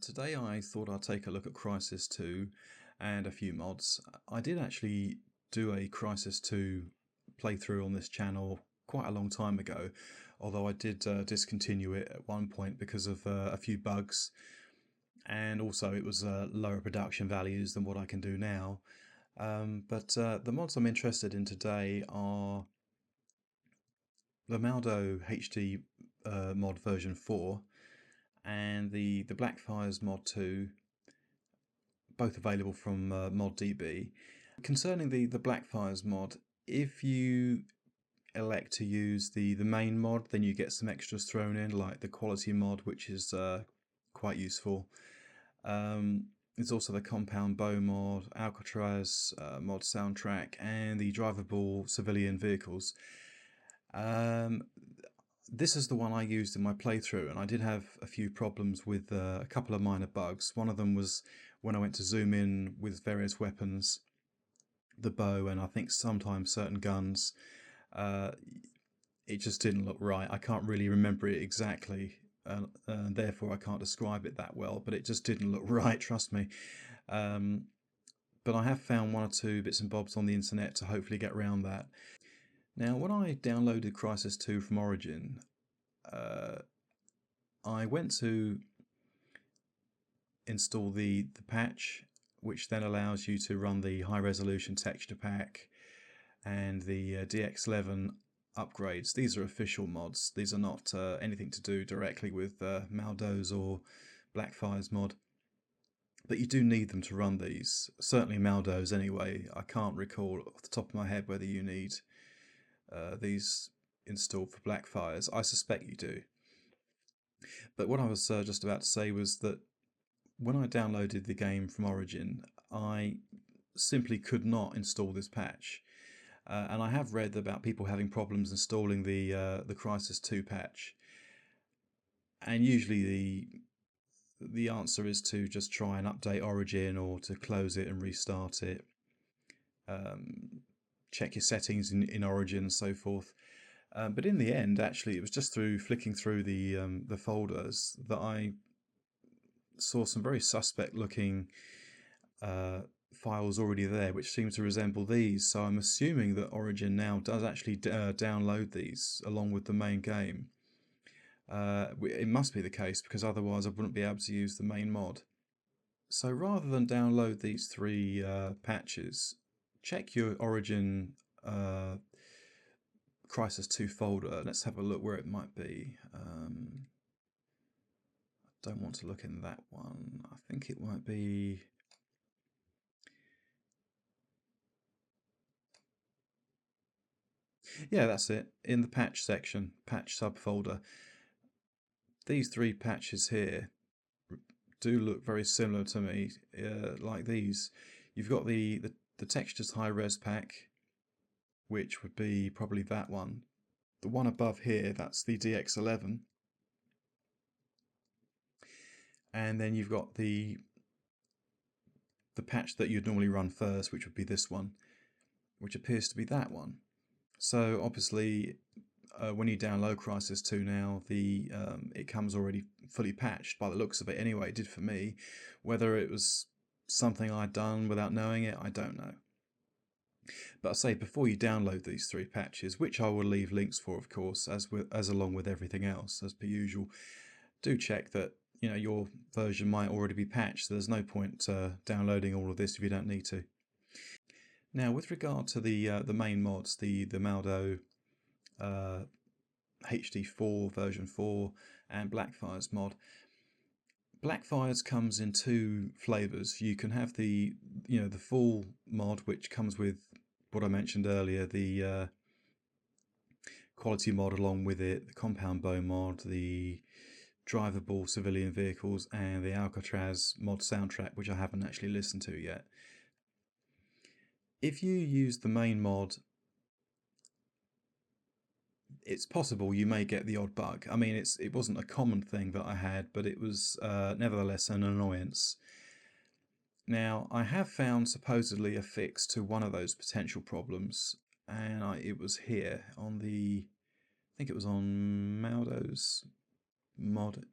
Today I thought I'd take a look at Crysis 2 and a few mods. I did actually do a Crysis 2 playthrough on this channel quite a long time ago, although I did discontinue it at one point because of a few bugs, and also it was lower production values than what I can do now. But the mods I'm interested in today are the MaLDoHD mod version 4 and the Blackfire's mod 2, both available from MaLDoHD. Concerning the Blackfire's mod, if you elect to use the main mod, then you get some extras thrown in, like the quality mod, which is quite useful. There's also the compound bow mod, Alcatraz mod soundtrack, and the drivable civilian vehicles. This is the one I used in my playthrough, and I did have a few problems with a couple of minor bugs. One of them was when I went to zoom in with various weapons, the bow, and I think sometimes certain guns, it just didn't look right. I can't really remember it exactly, and therefore I can't describe it that well, but it just didn't look right, trust me. But I have found one or two bits and bobs on the internet to hopefully get around that. Now, when I downloaded Crysis 2 from Origin, I went to install the patch, which then allows you to run the high resolution texture pack and the DX11 upgrades. These are official mods. These are not anything to do directly with MaLDo's or Blackfire's mod. But you do need them to run these. Certainly MaLDo's anyway. I can't recall off the top of my head whether you need these installed for Blackfires. I suspect you do. But what I was just about to say was that when I downloaded the game from Origin, I simply could not install this patch. And I have read about people having problems installing the Crysis 2 patch. And usually the answer is to just try and update Origin, or to close it and restart it. Check your settings in Origin and so forth. But in the end, actually, it was just through flicking through the folders that I saw some very suspect looking files already there, which seem to resemble these. So I'm assuming that Origin now does actually download these along with the main game. It must be the case, because otherwise I wouldn't be able to use the main mod. So rather than download these three patches, check your Origin Crysis 2 folder. Let's have a look where it might be. I don't want to look in that one. I think it might be... yeah, that's it. In the patch section, patch subfolder. These three patches here do look very similar to me, like these. You've got the textures high res pack, which would be probably that one. The one above here, that's the DX11. And then you've got the patch that you'd normally run first, which would be this one, which appears to be that one. So obviously, when you download Crysis 2 now, it comes already fully patched by the looks of it. Anyway, it did for me. Whether it was something I'd done without knowing it, I don't know. But I say, before you download these three patches, which I will leave links for, of course, as along with everything else, as per usual, do check that your version might already be patched. So there's no point downloading all of this if you don't need to. Now, with regard to the main mods, the MaLDo HD 4 version 4 and Blackfire's mod. Blackfire's comes in two flavors. You can have the full mod, which comes with what I mentioned earlier, the quality mod along with it, the compound bow mod, the drivable civilian vehicles, and the Alcatraz mod soundtrack, which I haven't actually listened to yet. If you use the main mod, it's possible you may get the odd bug. I mean, it wasn't a common thing that I had, but it was nevertheless an annoyance. Now, I have found supposedly a fix to one of those potential problems, and it was here on I think it was on MaLDo's mod.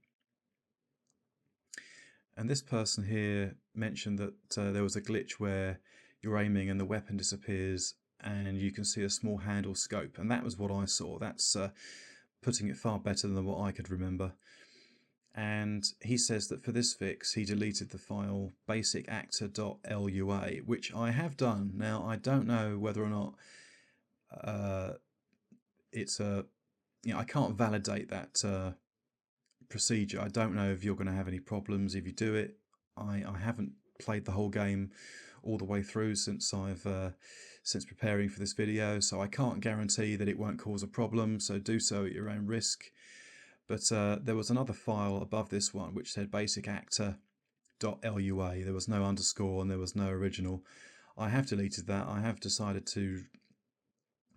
And this person here mentioned that there was a glitch where you're aiming and the weapon disappears and you can see a small handle scope, and that was what I saw. That's putting it far better than what I could remember. And he says that for this fix he deleted the file basicactor.lua, which I have done. Now I don't know whether or not it's a, I can't validate that procedure. I don't know if you're going to have any problems if you do it. I haven't played the whole game all the way through since since preparing for this video, so I can't guarantee that it won't cause a problem, so do so at your own risk. But there was another file above this one which said basicactor.lua. There was no underscore and there was no original. I have deleted that. I have decided to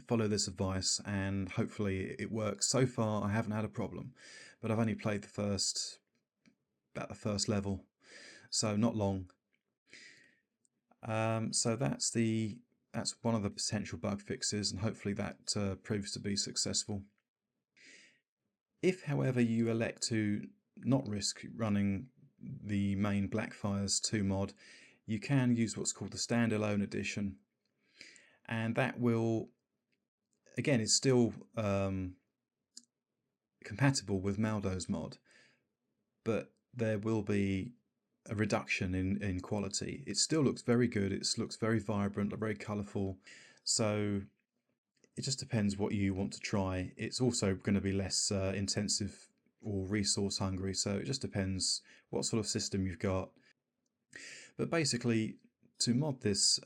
follow this advice and hopefully it works. So far I haven't had a problem, but I've only played about the first level, so not long. So that's one of the potential bug fixes, and hopefully that proves to be successful. If, however, you elect to not risk running the main Blackfire's 2 mod, you can use what's called the standalone edition, and that will, again, it's still compatible with MaLDoH's mod, but there will be a reduction in quality. It still looks very good, it looks very vibrant, very colourful, so it just depends what you want to try. It's also going to be less intensive or resource hungry, so it just depends what sort of system you've got. But basically, to mod this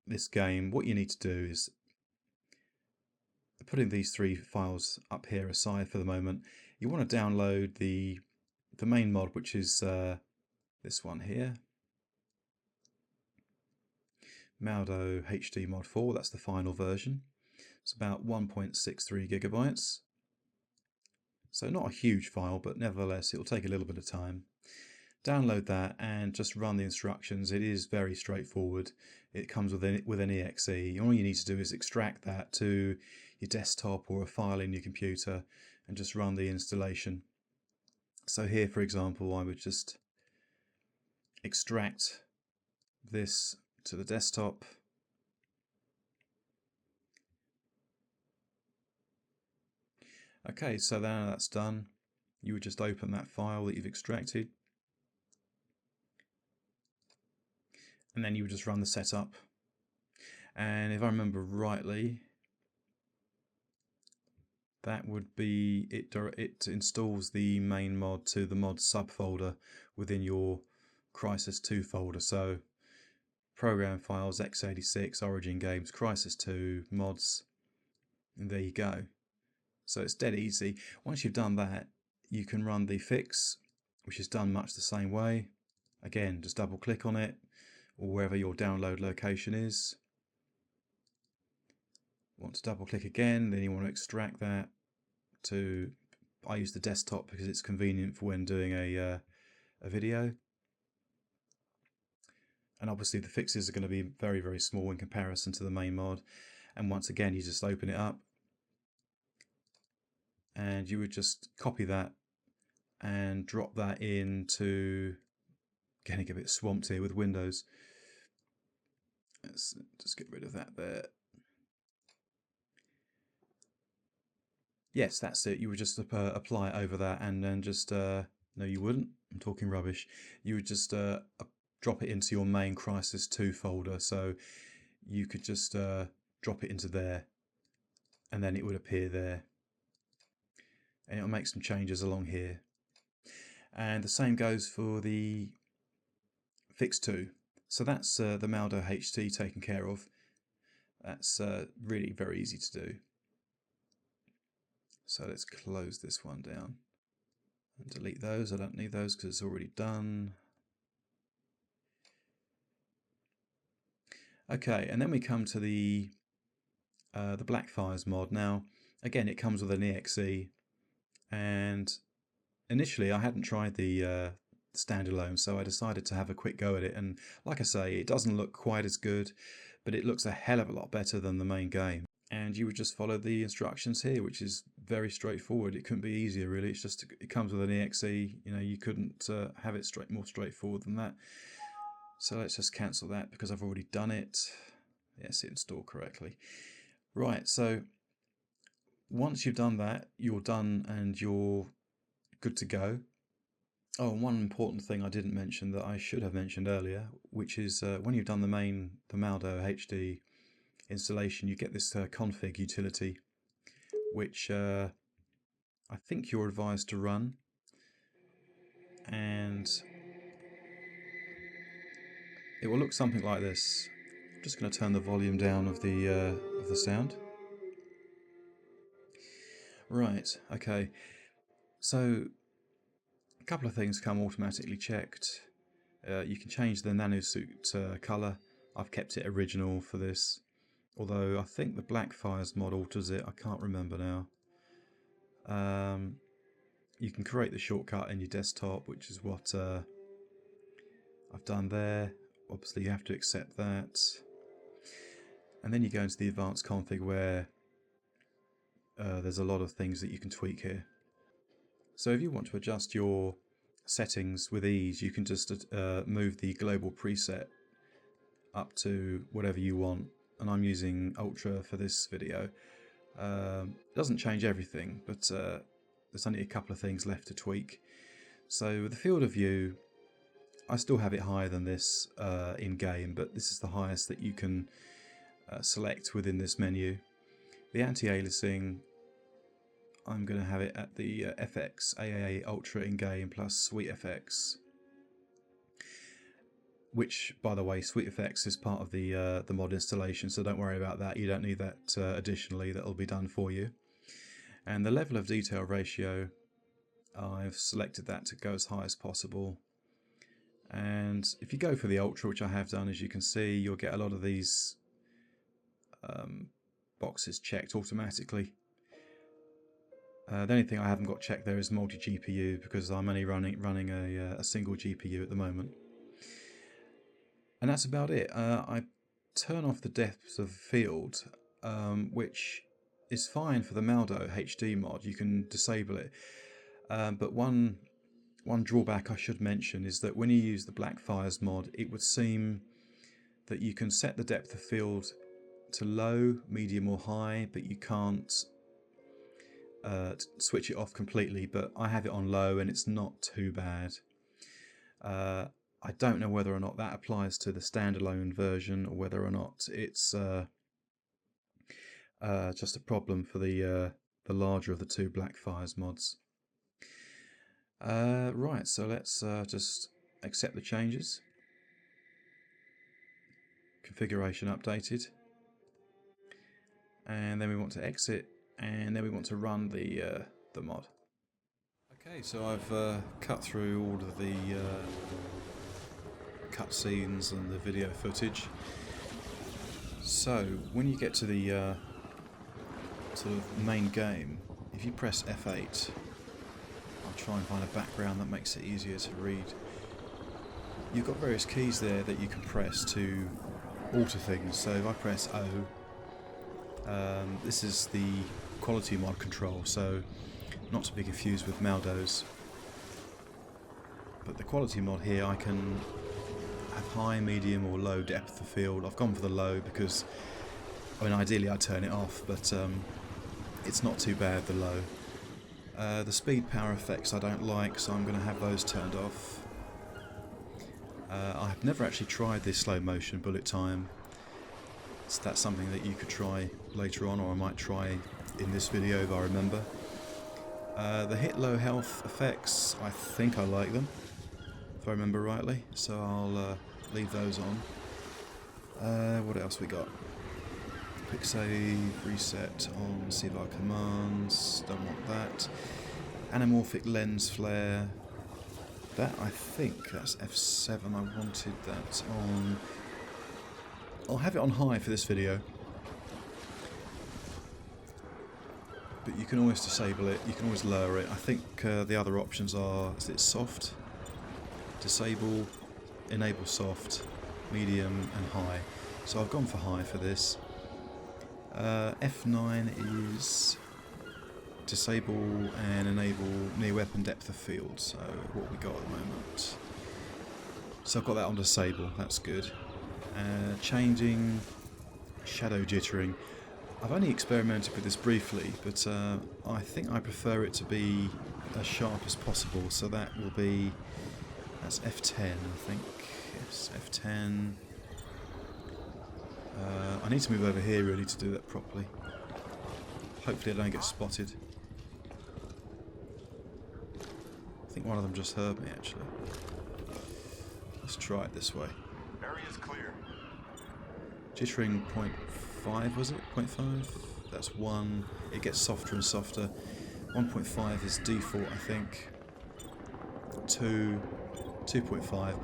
this game, what you need to do is, putting these 3 files up here aside for the moment, you want to download the main mod, which is this one here, MaLDoHD mod 4. That's the final version. It's about 1.63 gigabytes. So not a huge file, but nevertheless it'll take a little bit of time. Download that and just run the instructions. It is very straightforward. It comes with an exe. All you need to do is extract that to your desktop or a file in your computer and just run the installation. So here, for example, I would just extract this to the desktop. Okay, so now that's done, you would just open that file that you've extracted, and then you would just run the setup. And if I remember rightly, that would be it installs the main mod to the mod subfolder within your Crysis 2 folder. So program files, x86, origin games, Crysis 2, mods, and there you go. So it's dead easy. Once you've done that, you can run the fix, which is done much the same way. Again, just double click on it, or wherever your download location is. Want to double click again, then you want to extract that to, I use the desktop because it's convenient for when doing a video. And obviously the fixes are going to be very, very small in comparison to the main mod. And once again, you just open it up and you would just copy that and drop that into, getting a bit swamped here with Windows. Let's just get rid of that there. Yes, that's it. You would just apply it over that, and then just, no you wouldn't, I'm talking rubbish. You would just drop it into your main Crysis 2 folder. So you could just drop it into there, and then it would appear there. And it'll make some changes along here. And the same goes for the Fix 2. So that's the MaLDoHD taken care of. That's really very easy to do. So let's close this one down and delete those. I don't need those because it's already done. Okay, and then we come to the Blackfire's mod. Now, again, it comes with an exe, and initially I hadn't tried the standalone, so I decided to have a quick go at it. And like I say, it doesn't look quite as good, but it looks a hell of a lot better than the main game. and you would just follow the instructions here, which is very straightforward. It couldn't be easier, really. It's just, it comes with an exe. You know, you couldn't have it more straightforward than that. So let's just cancel that because I've already done it. Yes, it installed correctly. Right, so once you've done that, you're done and you're good to go. Oh, and one important thing I didn't mention that I should have mentioned earlier, which is when you've done the MaLDoHD installation, you get this config utility, which I think you're advised to run. And it will look something like this. I'm just going to turn the volume down of the sound. Right, okay. So a couple of things come automatically checked. You can change the nanosuit colour. I've kept it original for this, although I think the Blackfire's mod alters it. I can't remember now. You can create the shortcut in your desktop, which is what I've done there. Obviously you have to accept that. And then you go into the advanced config where there's a lot of things that you can tweak here. So if you want to adjust your settings with ease, you can just move the global preset up to whatever you want. And I'm using Ultra for this video. It doesn't change everything, but there's only a couple of things left to tweak. So with the field of view, I still have it higher than this in game, but this is the highest that you can select within this menu. The anti-aliasing, I'm going to have it at the FX AAA Ultra in game plus SweetFX, which, by the way, SweetFX is part of the mod installation, so don't worry about that. You don't need that additionally. That'll be done for you. And the level of detail ratio, I've selected that to go as high as possible. And if you go for the Ultra, which I have done, as you can see, you'll get a lot of these boxes checked automatically. The only thing I haven't got checked there is multi-GPU, because I'm only running a single GPU at the moment. And that's about it. I turn off the depth of field, which is fine for the MaLDoHD mod. You can disable it. But one drawback I should mention is that when you use the Blackfire's mod, it would seem that you can set the depth of field to low, medium or high, but you can't switch it off completely. But I have it on low and it's not too bad. I don't know whether or not that applies to the standalone version, or whether or not it's just a problem for the larger of the two Blackfire's mods. Right, so let's just accept the changes. Configuration updated. And then we want to exit, and then we want to run the mod. Okay, so I've cut through all of the cutscenes and the video footage. So when you get to the sort of main game, if you press F8, I'll try and find a background that makes it easier to read. You've got various keys there that you can press to alter things. So if I press O, this is the quality mod control, so not to be confused with MaLDo's. But the quality mod here, I can have high, medium or low depth of field. I've gone for the low because, I mean, ideally I'd turn it off, but it's not too bad, the low. The speed power effects I don't like, so I'm going to have those turned off. I've never actually tried this slow motion bullet time. So that's something that you could try later on, or I might try in this video if I remember. The hit low health effects, I think I like them, if I remember rightly, so I'll leave those on. What else we got? Quick save, reset on CVR commands, don't want that. Anamorphic lens flare, that I think that's F7, I wanted that on. I'll have it on high for this video, but you can always disable it, you can always lower it. I think the other options are, is it soft, disable, enable soft, medium and high. So I've gone for high for this. F9 is disable and enable near weapon depth of field, so what we got at the moment. So I've got that on disable, that's good. Changing shadow jittering. I've only experimented with this briefly, but I think I prefer it to be as sharp as possible, so that will be, that's F10 I think, yes, F10. I need to move over here really to do that properly. Hopefully I don't get spotted. I think one of them just heard me actually. Let's try it this way. Area's clear. Jittering 0.5 was it? 0.5? That's 1. It gets softer and softer. 1.5 is default I think. 2, 2.5.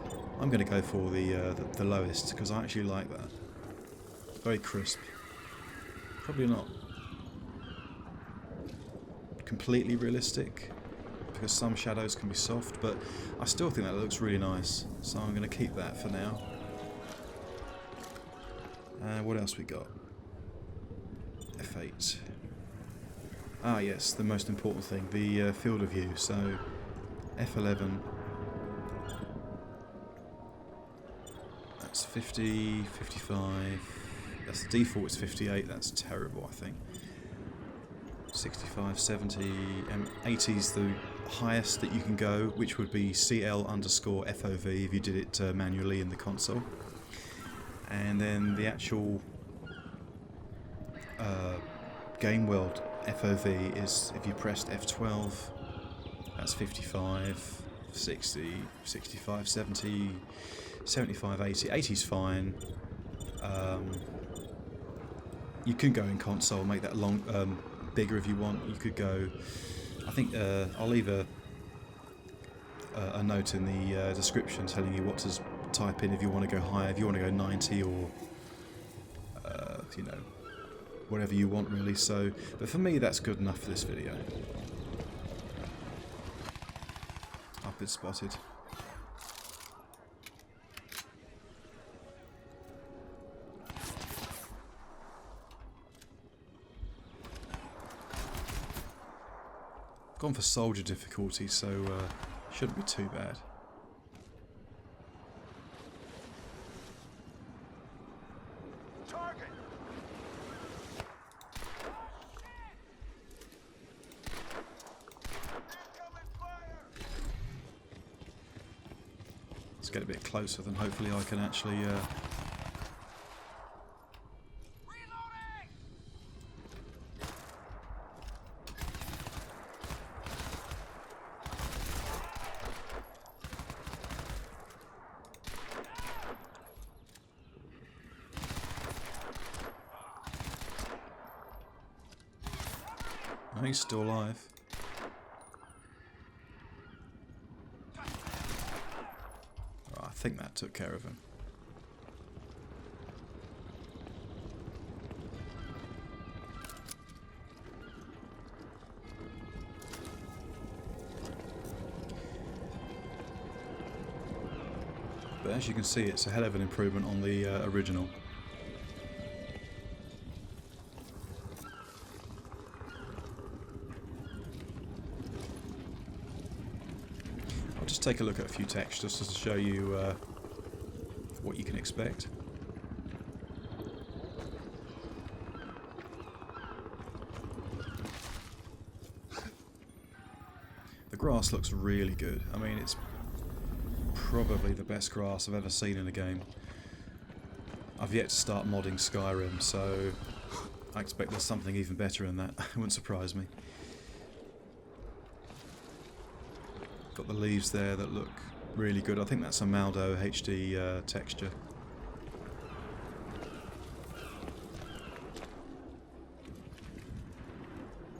I'm going to go for the lowest because I actually like that. Very crisp. Probably not completely realistic because some shadows can be soft, but I still think that looks really nice, so I'm going to keep that for now. What else we got? F8. Ah yes, the most important thing, the field of view. So F11. That's 50, 55. That's the default, it's 58. That's terrible, I think. 65, 70, 80 is the highest that you can go, which would be CL_FOV if you did it manually in the console. And then the actual game world FOV is if you pressed F12, that's 55, 60, 65, 70, 75, 80. 80's fine. You can go in console, make that long, bigger if you want. You could go, I think I'll leave a note in the description telling you what to type in if you want to go higher, if you want to go 90 or you know, whatever you want really. So, but for me that's good enough for this video. I've been spotted. Gone for soldier difficulty, so shouldn't be too bad. Target. Incoming fire. Let's get a bit closer, then hopefully I can actually oh, he's still alive. Oh, I think that took care of him. But as you can see, it's a hell of an improvement on the original. I'll just take a look at a few textures just to show you what you can expect. The grass looks really good. I mean, it's probably the best grass I've ever seen in a game. I've yet to start modding Skyrim, so I expect there's something even better in that. It wouldn't surprise me. Got the leaves there that look really good. I think that's a MaLDoHD texture.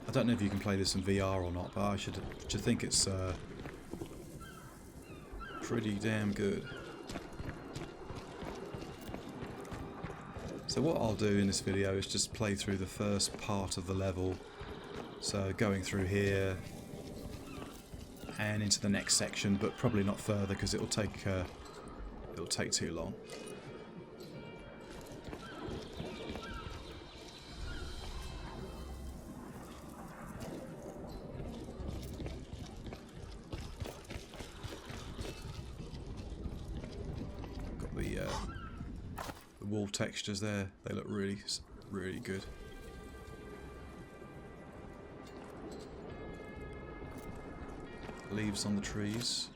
I don't know if you can play this in VR or not, but I should think it's pretty damn good. So what I'll do in this video is just play through the first part of the level. So going through here and into the next section, but probably not further because it'll take too long. the wall textures there, they look really, really good. Leaves on the trees.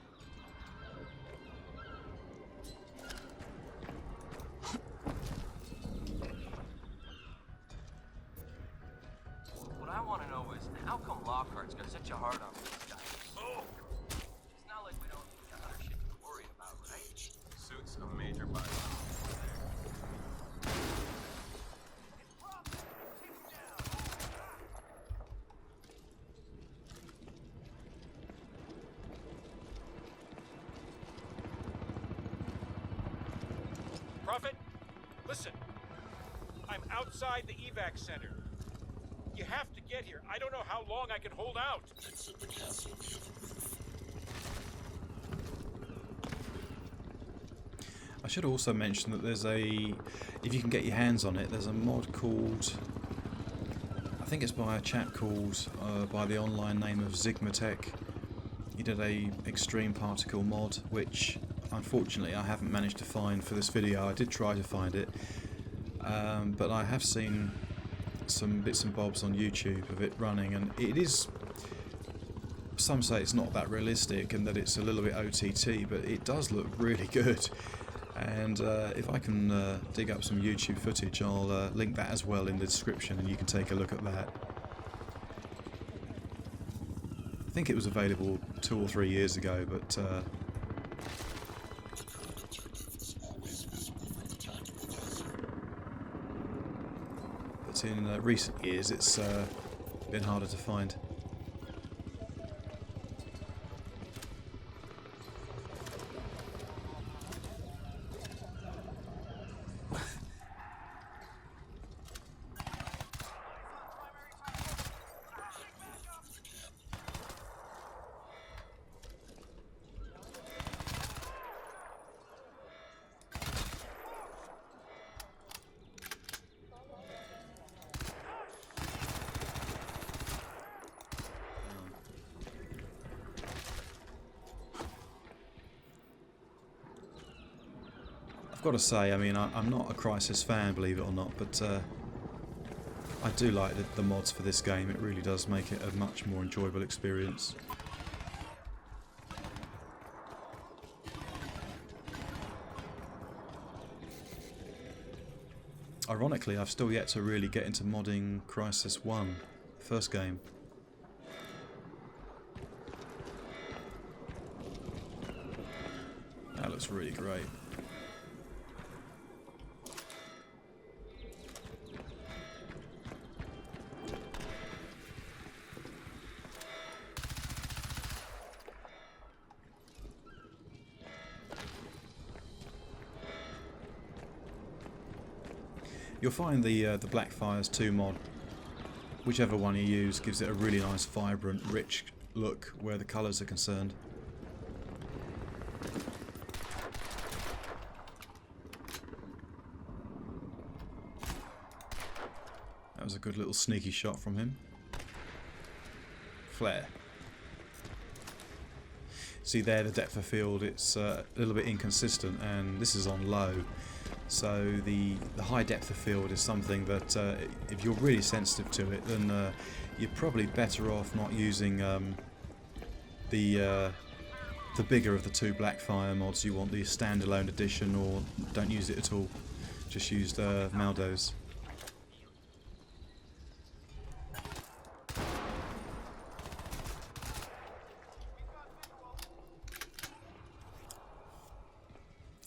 What I want to know is, how come Lockhart's got such a hard on these guys? Oh! It's not like we don't got other shit to worry about, right? Suit's a major byproduct. Prophet, listen. I'm outside the evac center. You have to get here. I don't know how long I can hold out. Exit the castle via the roof. I should also mention that there's a, if you can get your hands on it, there's a mod called, I think it's by a chap called, by the online name of Zigmatech. He did a extreme particle mod, which unfortunately I haven't managed to find for this video. I did try to find it, but I have seen some bits and bobs on YouTube of it running, and it is, some say it's not that realistic and that it's a little bit OTT, but it does look really good. And if I can dig up some YouTube footage, I'll link that as well in the description, and you can take a look at that. I think it was available 2 or 3 years ago, but in recent years it's been harder to find. I've got to say, I mean, I'm not a Crysis fan, believe it or not, but I do like the mods for this game. It really does make it a much more enjoyable experience. Ironically, I've still yet to really get into modding Crysis 1, the first game. That looks really great. You'll find the Blackfires 2 mod, whichever one you use, gives it a really nice, vibrant, rich look where the colours are concerned. That was a good little sneaky shot from him. Flare. See there, the depth of field, it's a little bit inconsistent, and this is on low. So the high depth of field is something that if you're really sensitive to it, then you're probably better off not using the bigger of the 2 Blackfire mods. You want the standalone edition, or don't use it at all. Just use MaLDoHD.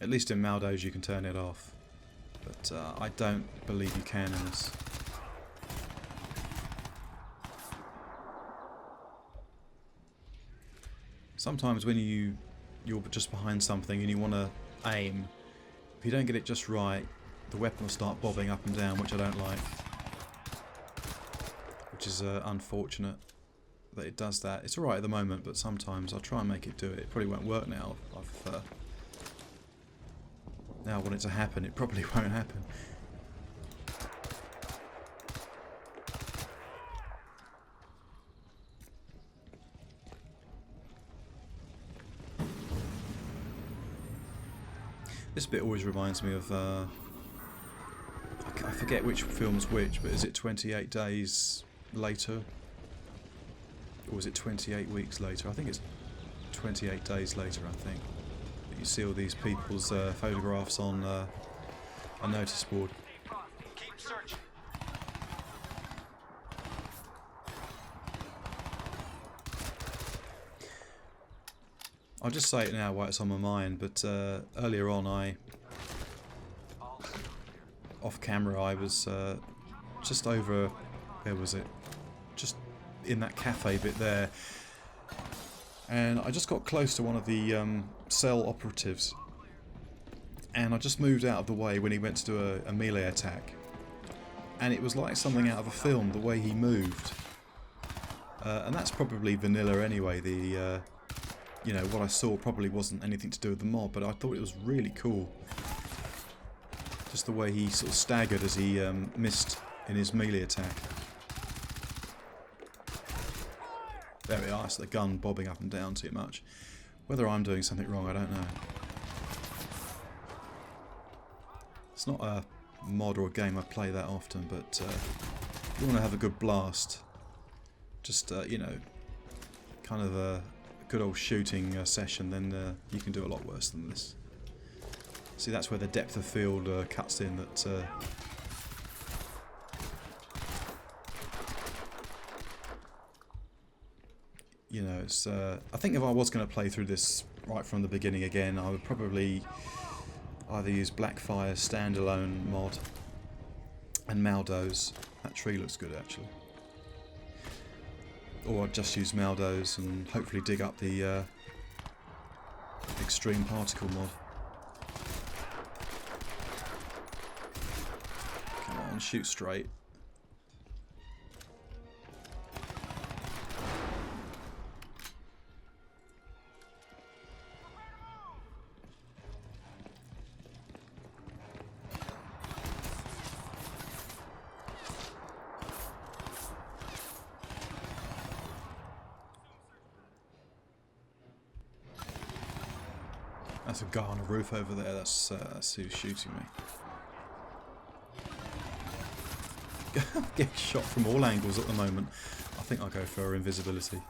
At least in MaLDoHD you can turn it off, but I don't believe you can in this. Sometimes when you're just behind something and you want to aim, if you don't get it just right, the weapon will start bobbing up and down, which I don't like. Which is unfortunate that it does that. It's alright at the moment, but sometimes I'll try and make it do it. It probably won't work now. Now I want it to happen, it probably won't happen. This bit always reminds me of, I forget which film's which, but is it 28 days later? Or was it 28 weeks later? I think it's 28 days later, I think. You see all these people's photographs on a notice board. Keep searching. I'll just say it now while it's on my mind, but earlier on off camera I was just over, where was it? Just in that cafe bit there. And I just got close to one of the cell operatives. And I just moved out of the way when he went to do a melee attack. And it was like something out of a film, the way he moved. And that's probably vanilla anyway, the... you know, what I saw probably wasn't anything to do with the mod, but I thought it was really cool. Just the way he sort of staggered as he missed in his melee attack. There we are, it's the gun bobbing up and down too much. Whether I'm doing something wrong, I don't know. It's not a mod or a game I play that often, but if you want to have a good blast, just, you know, kind of a good old shooting session, then you can do a lot worse than this. See, that's where the depth of field cuts in. That you know, it's. I think if I was going to play through this right from the beginning again, I would probably either use Blackfire standalone mod and MaLDoHD. That tree looks good actually. Or I'd just use MaLDoHD and hopefully dig up the extreme particle mod. Come on, shoot straight. That's a guy on a roof over there. That's who's shooting me. Getting shot from all angles at the moment. I think I'll go for invisibility.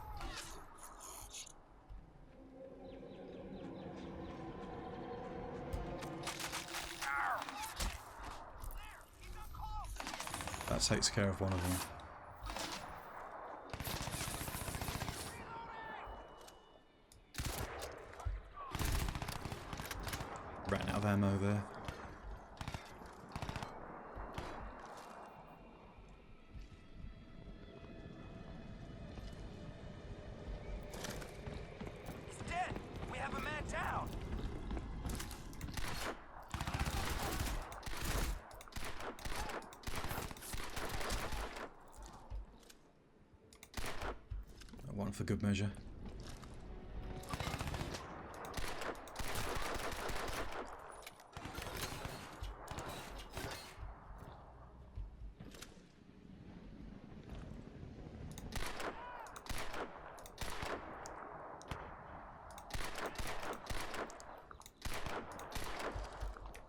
That takes care of one of them. Ran out of ammo there. He's dead. We have a man down. One for good measure.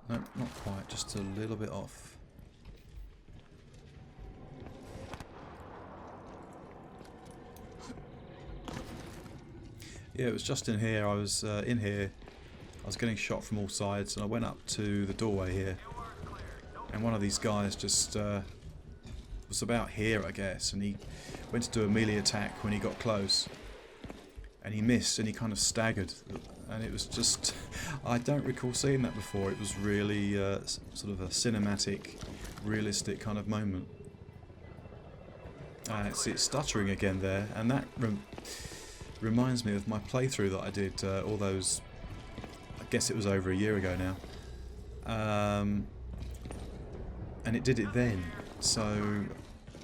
No, not quite, just a little bit off. Yeah, it was just in here. I was in here. I was getting shot from all sides, and I went up to the doorway here. And one of these guys just was about here, I guess, and he went to do a melee attack when he got close. And he missed, and he kind of staggered. And it was just... I don't recall seeing that before. It was really sort of a cinematic, realistic kind of moment. It's stuttering again there, and that reminds me of my playthrough that I did all those... I guess it was over a year ago now. And it did it then. So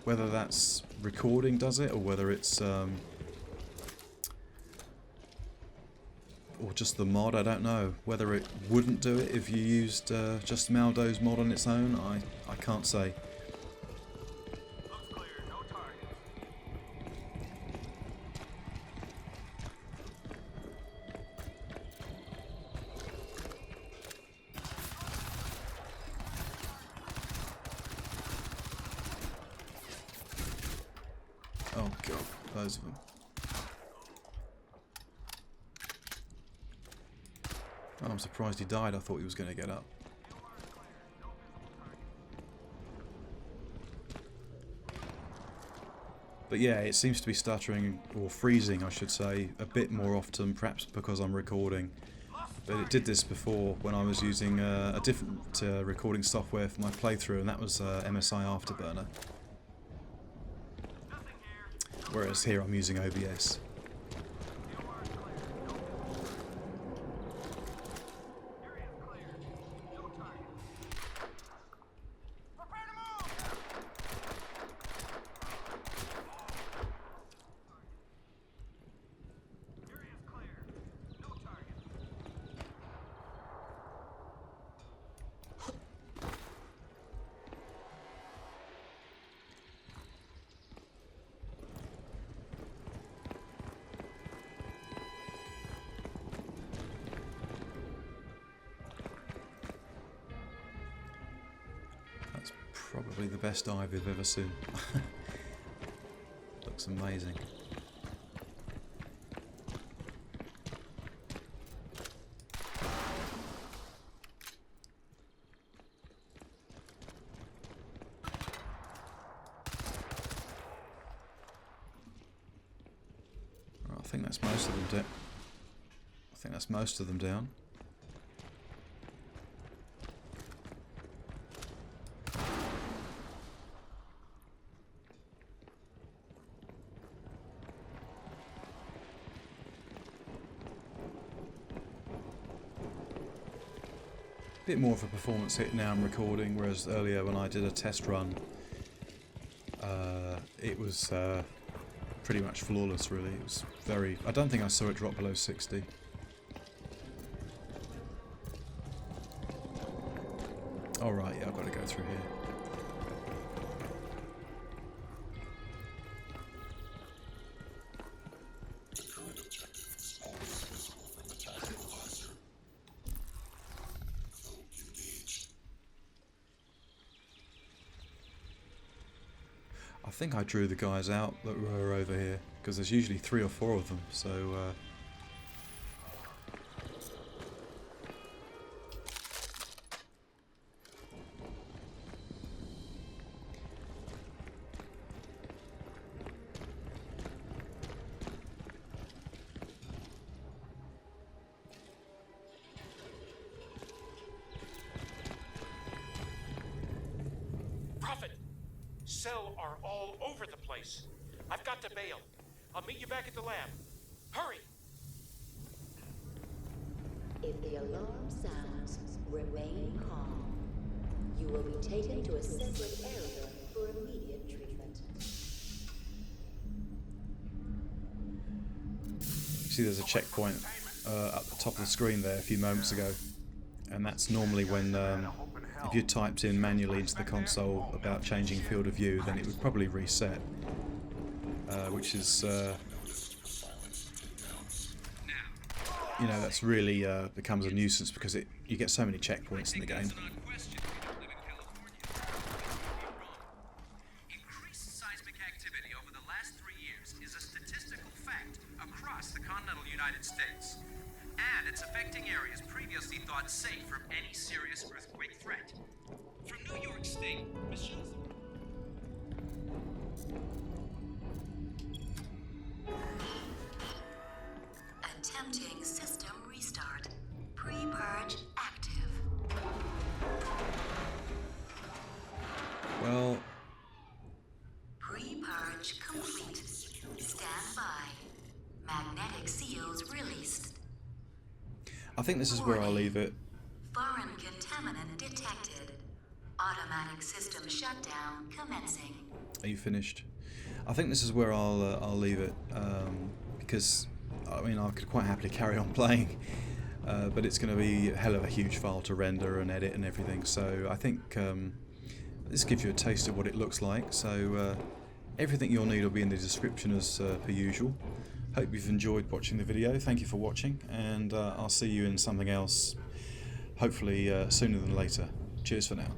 whether that's recording does it, or whether it's... or just the mod, I don't know. Whether it wouldn't do it if you used just MaLDoHD's mod on its own, I can't say. Looks clear, no target. God, loads of them. Oh, I'm surprised he died. I thought he was going to get up. But yeah, it seems to be stuttering, or freezing I should say, a bit more often, perhaps because I'm recording. But it did this before when I was using a different recording software for my playthrough, and that was MSI Afterburner. Whereas here I'm using OBS. That's probably the best dive we've ever seen. Looks amazing. Right, I think that's most of them down. I think that's most of them down. Bit more of a performance hit now I'm recording, whereas earlier when I did a test run, it was pretty much flawless really. It was very... I don't think I saw it drop below 60. Alright, yeah, I've got to go through here. I think I drew the guys out that were over here, because there's usually 3 or 4 of them, so Prophet! Cell are all over the place. I've got to bail. I'll meet you back at the lab. Hurry! If the alarm sounds, remain calm. You will be taken to a separate area for immediate treatment. see there's a checkpoint up the top of the screen there a few moments ago, and that's normally when if you typed in manually into the console about changing field of view, then it would probably reset, which is you know, that's really becomes a nuisance because you get so many checkpoints in the game. Increased seismic activity over the last 3 years is a statistical fact across the continental United States. And it's affecting areas previously thought safe from any serious earthquake threat. From New York State, Michelle. Attempting system restart. Pre-purge active. Well, Pre-purge complete. Stand by. Magnetic seals released. I think this is where I'll leave it. Foreign contaminant detected. Automatic system shutdown commencing. Are you finished? I think this is where I'll leave it, because I mean I could quite happily carry on playing, but it's going to be a hell of a huge file to render and edit and everything. So I think this gives you a taste of what it looks like. So everything you'll need will be in the description as per usual. Hope you've enjoyed watching the video. Thank you for watching, and I'll see you in something else, hopefully sooner than later. Cheers for now.